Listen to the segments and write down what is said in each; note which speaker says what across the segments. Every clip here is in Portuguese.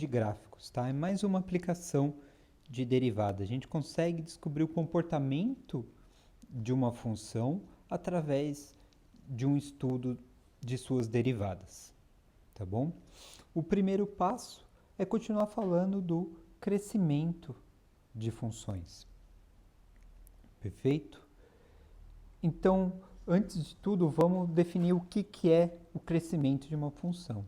Speaker 1: de gráficos, tá? É mais uma aplicação de derivada. A gente consegue descobrir o comportamento de uma função através de um estudo de suas derivadas, tá bom? O primeiro passo é continuar falando do crescimento de funções. Perfeito? Então, antes de tudo, vamos definir o que é o crescimento de uma função.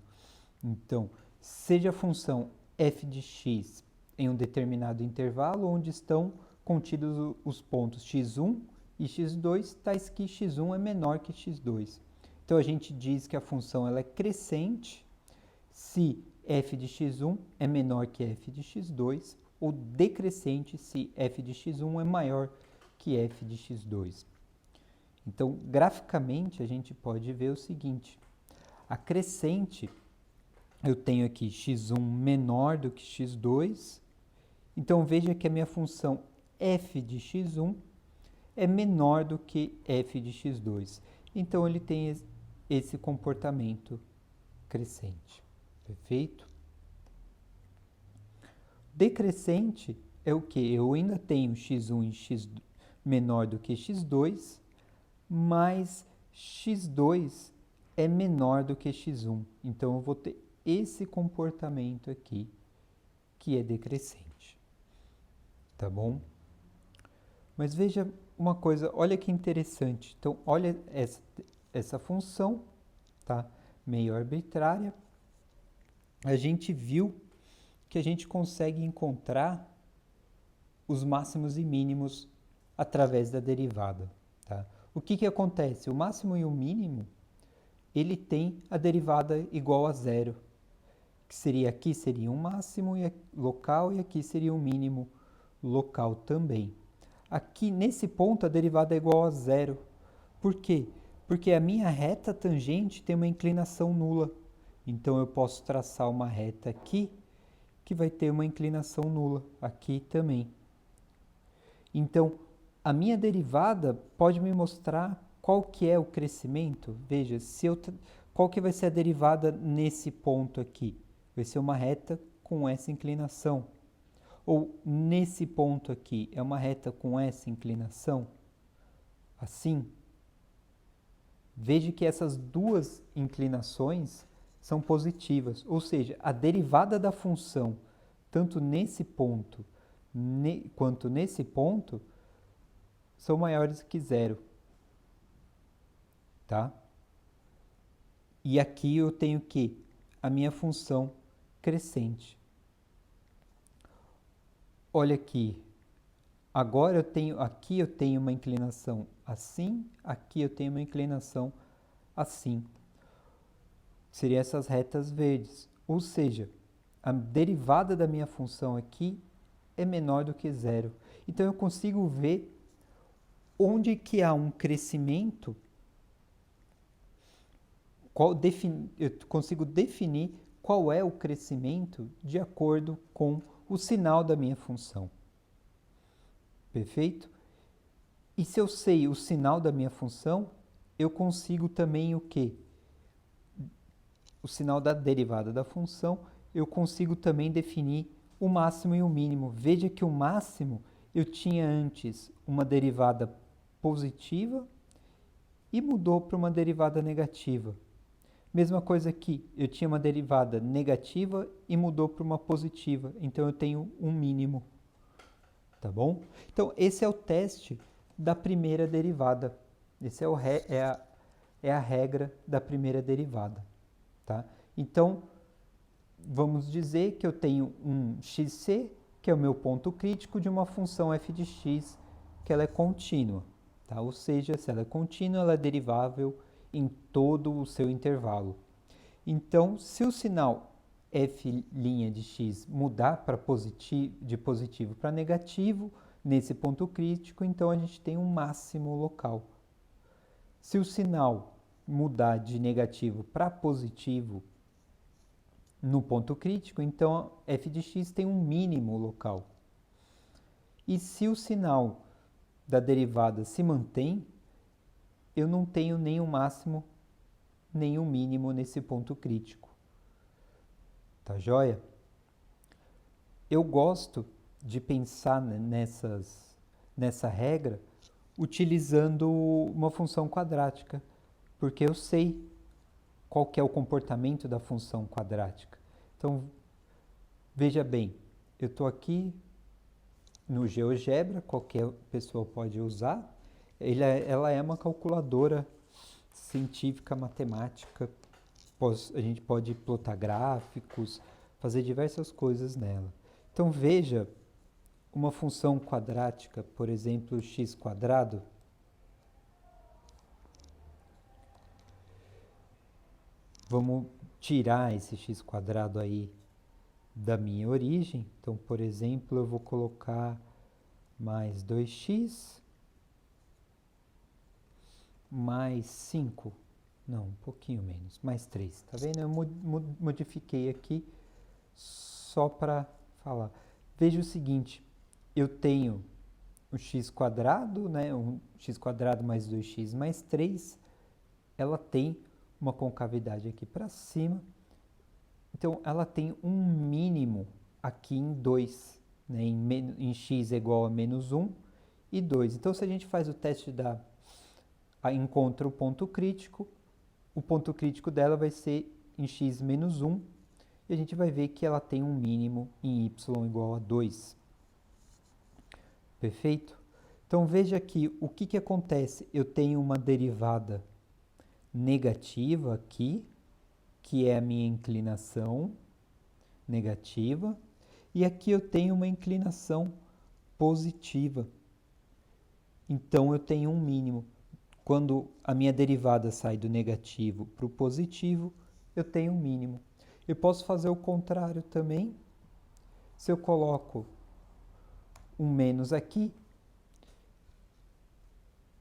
Speaker 1: Então, seja a função f de x em um determinado intervalo onde estão contidos os pontos x1 e x2, tais que x1 é menor que x2. Então, a gente diz que a função ela é crescente se f de x1 é menor que f de x2, ou decrescente se f de x1 é maior que f de x2. Então, graficamente, a gente pode ver o seguinte: a crescente, eu tenho aqui x1 menor do que x2, então veja que a minha função f de x1 é menor do que f de x2. Então, ele tem esse comportamento crescente. Perfeito? Decrescente é o que? Eu ainda tenho x1 e x menor do que x2, mas x2 é menor do que x1. Então, eu vou ter esse comportamento aqui, que é decrescente. Tá bom? Mas veja uma coisa, olha que interessante. Então, olha essa função, tá? Meio arbitrária. A gente viu que a gente consegue encontrar os máximos e mínimos através da derivada, tá? O que acontece? O máximo e o mínimo, ele tem a derivada igual a zero, que seria aqui seria um máximo local e aqui seria um mínimo local também. Aqui nesse ponto a derivada é igual a zero. Por quê? Porque a minha reta tangente tem uma inclinação nula. Então eu posso traçar uma reta aqui que vai ter uma inclinação nula, aqui também. Então, a minha derivada pode me mostrar qual que é o crescimento. Veja, qual que vai ser a derivada nesse ponto aqui? Vai ser uma reta com essa inclinação. Ou nesse ponto aqui, é uma reta com essa inclinação? Assim? Veja que essas duas inclinações são positivas, ou seja, a derivada da função, tanto nesse ponto quanto nesse ponto, são maiores que zero. Tá? E aqui eu tenho que a minha função crescente. Olha aqui. Agora aqui eu tenho uma inclinação assim, aqui eu tenho uma inclinação assim. Seriam essas retas verdes. Ou seja, a derivada da minha função aqui é menor do que zero. Então eu consigo ver onde que há um crescimento, eu consigo definir qual é o crescimento de acordo com o sinal da minha função. Perfeito? E se eu sei o sinal da minha função, eu consigo também o quê? O sinal da derivada da função, eu consigo também definir o máximo e o mínimo. Veja que o máximo eu tinha antes uma derivada positiva e mudou para uma derivada negativa. Mesma coisa aqui, eu tinha uma derivada negativa e mudou para uma positiva, então eu tenho um mínimo. Tá bom? Então, esse é o teste da primeira derivada. Esse é a regra da primeira derivada. Tá? Então, vamos dizer que eu tenho um xc, que é o meu ponto crítico, de uma função f de x, que ela é contínua. Tá? Ou seja, se ela é contínua, ela é derivável em todo o seu intervalo. Então, se o sinal f' de x mudar de positivo para negativo, nesse ponto crítico, então a gente tem um máximo local. Se o sinal mudar de negativo para positivo no ponto crítico, então f de x tem um mínimo local. E se o sinal da derivada se mantém, eu não tenho nem o máximo nem o mínimo nesse ponto crítico. Tá joia? eu gosto de pensar nessa regra utilizando uma função quadrática, porque eu sei qual que é o comportamento da função quadrática. Então, veja bem, eu estou aqui no GeoGebra, qualquer pessoa pode usar. Ela é uma calculadora científica, matemática. A gente pode plotar gráficos, fazer diversas coisas nela. Então, veja uma função quadrática, por exemplo, x quadrado. Vamos tirar esse x quadrado aí da minha origem. Então, por exemplo, eu vou colocar mais 2x mais 5. Não, um pouquinho menos, mais 3. Tá vendo? Eu modifiquei aqui só para falar. Veja o seguinte, eu tenho o x quadrado, né? Um x quadrado mais 2x mais 3. Ela tem uma concavidade aqui para cima. Então, ela tem um mínimo aqui em 2, né? Em x é igual a menos 1 e 2. Então, se a gente faz o teste encontra o ponto crítico dela vai ser em x menos 1, e a gente vai ver que ela tem um mínimo em y igual a 2. Perfeito? Então, veja aqui, o que acontece? Eu tenho uma derivada negativa aqui, que é a minha inclinação negativa, e aqui eu tenho uma inclinação positiva. Então, eu tenho um mínimo. Quando a minha derivada sai do negativo para o positivo, eu tenho um mínimo. Eu posso fazer o contrário também. Se eu coloco um menos aqui,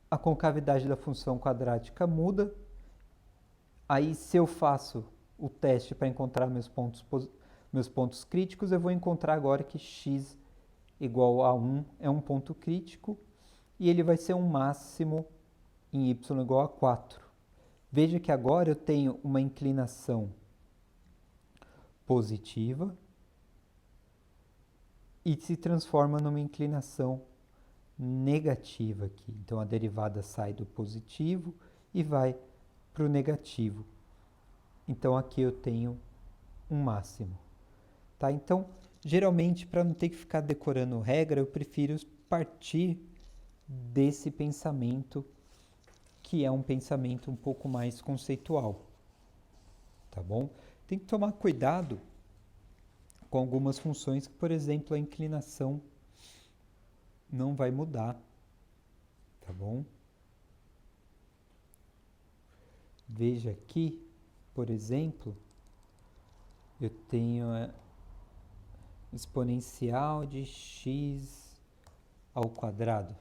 Speaker 1: a concavidade da função quadrática muda. Aí, se eu faço o teste para encontrar meus pontos críticos, eu vou encontrar agora que x igual a 1 é um ponto crítico e ele vai ser um máximo em y igual a 4. Veja que agora eu tenho uma inclinação positiva e se transforma numa inclinação negativa aqui. Então, a derivada sai do positivo e vai para o negativo. Então, aqui eu tenho um máximo. Tá? Então, geralmente, para não ter que ficar decorando regra, eu prefiro partir desse pensamento, que é um pensamento um pouco mais conceitual. Tá bom? Tem que tomar cuidado com algumas funções que, por exemplo, a inclinação não vai mudar. Tá bom? Veja aqui, por exemplo, eu tenho a exponencial de x ao quadrado.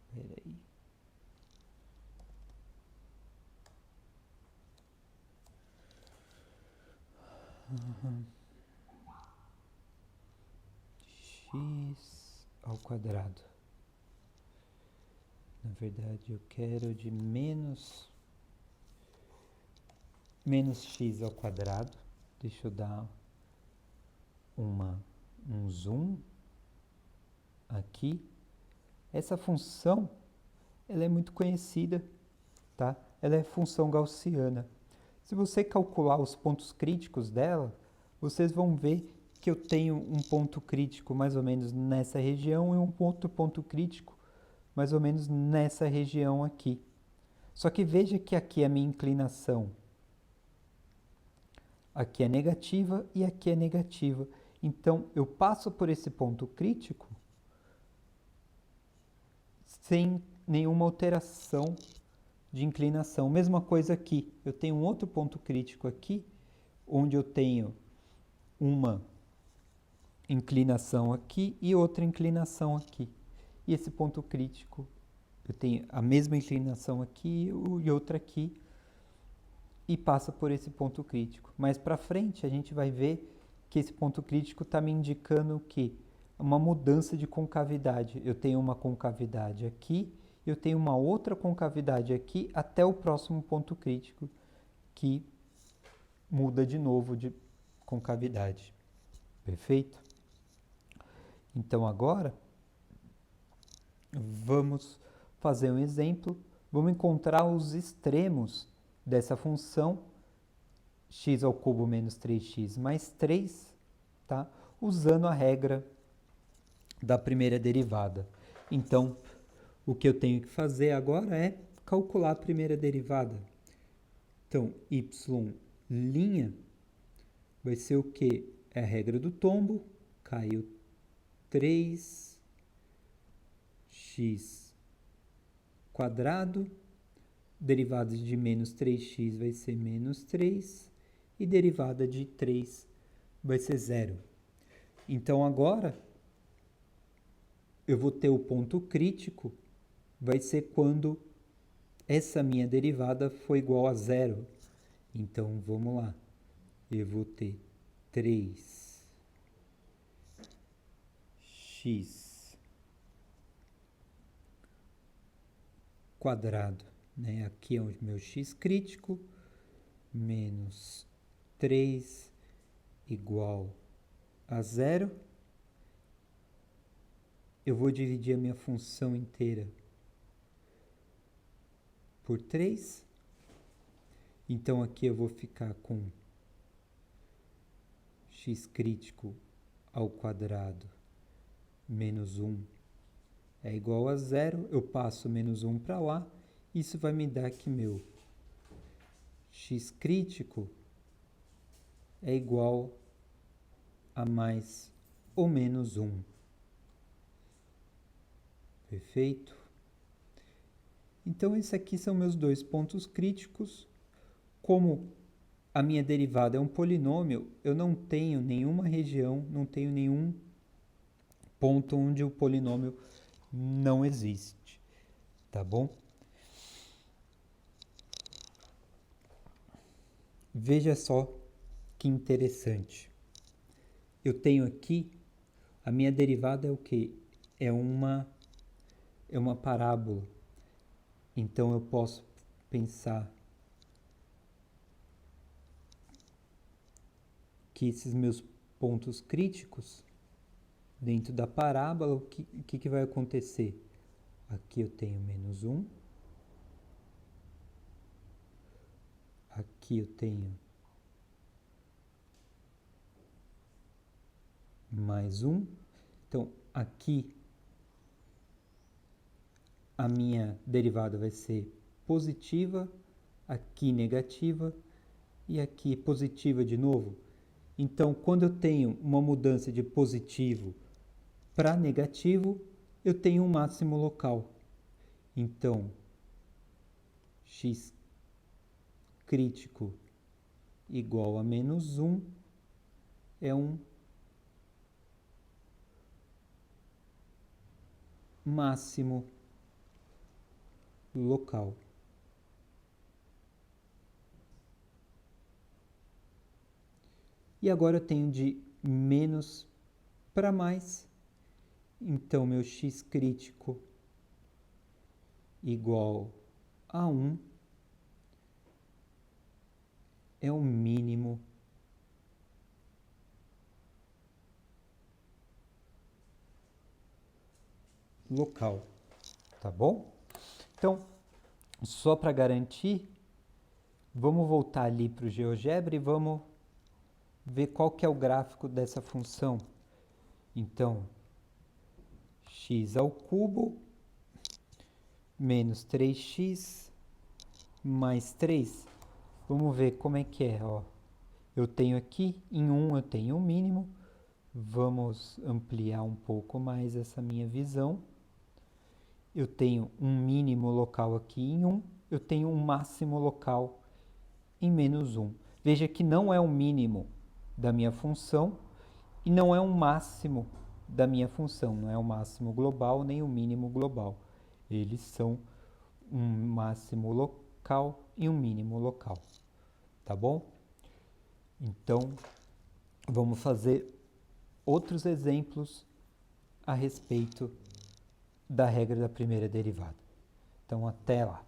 Speaker 1: Espera aí. X ao quadrado. Na verdade, eu quero de menos x ao quadrado. Deixa eu dar um zoom aqui. Essa função, ela é muito conhecida, tá? Ela é função gaussiana. Se você calcular os pontos críticos dela, vocês vão ver que eu tenho um ponto crítico mais ou menos nessa região e um outro ponto crítico mais ou menos nessa região aqui. Só que veja que aqui a minha inclinação aqui é negativa e aqui é negativa. Então, eu passo por esse ponto crítico sem nenhuma alteração de inclinação. Mesma coisa aqui, eu tenho um outro ponto crítico aqui, onde eu tenho uma inclinação aqui e outra inclinação aqui. E esse ponto crítico, eu tenho a mesma inclinação aqui e outra aqui, e passa por esse ponto crítico. Mais para frente, a gente vai ver que esse ponto crítico está me indicando que uma mudança de concavidade. Eu tenho uma concavidade aqui, eu tenho uma outra concavidade aqui, até o próximo ponto crítico, que muda de novo de concavidade. Perfeito? Então, agora, vamos fazer um exemplo. Vamos encontrar os extremos dessa função x ao cubo menos 3x mais 3, tá? Usando a regra da primeira derivada. Então, o que eu tenho que fazer agora é calcular a primeira derivada. Então, y' vai ser o quê? É a regra do tombo, caiu 3x quadrado, derivada de menos 3x vai ser menos 3, e derivada de 3 vai ser 0. Então, agora, eu vou ter o ponto crítico, vai ser quando essa minha derivada for igual a 0. Então, vamos lá. Eu vou ter 3x quadrado, né? Aqui é o meu x crítico, menos 3 igual a 0. Eu vou dividir a minha função inteira por 3. Então, aqui eu vou ficar com x crítico ao quadrado menos 1 é igual a 0. Eu passo menos 1 para lá. Isso vai me dar que meu x crítico é igual a mais ou menos 1. Perfeito? Então, esses aqui são meus dois pontos críticos. Como a minha derivada é um polinômio, eu não tenho nenhuma região, não tenho nenhum ponto onde o polinômio não existe. Tá bom? Veja só que interessante. Eu tenho aqui, a minha derivada é o quê? É uma parábola. Então, eu posso pensar que esses meus pontos críticos, dentro da parábola, o que vai acontecer? Aqui eu tenho menos 1. Aqui eu tenho mais 1. Então, aqui a minha derivada vai ser positiva, aqui negativa e aqui positiva de novo. Então, quando eu tenho uma mudança de positivo para negativo, eu tenho um máximo local. Então, x crítico igual a menos 1 é um máximo local. E agora eu tenho de menos para mais. Então, meu x crítico igual a 1 é o mínimo local. Tá bom? Então, só para garantir, vamos voltar ali para o GeoGebra e vamos ver qual que é o gráfico dessa função. Então, x ao cubo menos 3x mais 3. Vamos ver como é que é. Ó. Eu tenho aqui, em 1 eu tenho o mínimo. Vamos ampliar um pouco mais essa minha visão. Eu tenho um mínimo local aqui em 1. Eu tenho um máximo local em menos 1. Veja que não é o mínimo da minha função e não é um máximo da minha função. Não é o máximo global nem o mínimo global. Eles são um máximo local e um mínimo local. Tá bom? Então, vamos fazer outros exemplos a respeito da regra da primeira derivada. Então, até lá.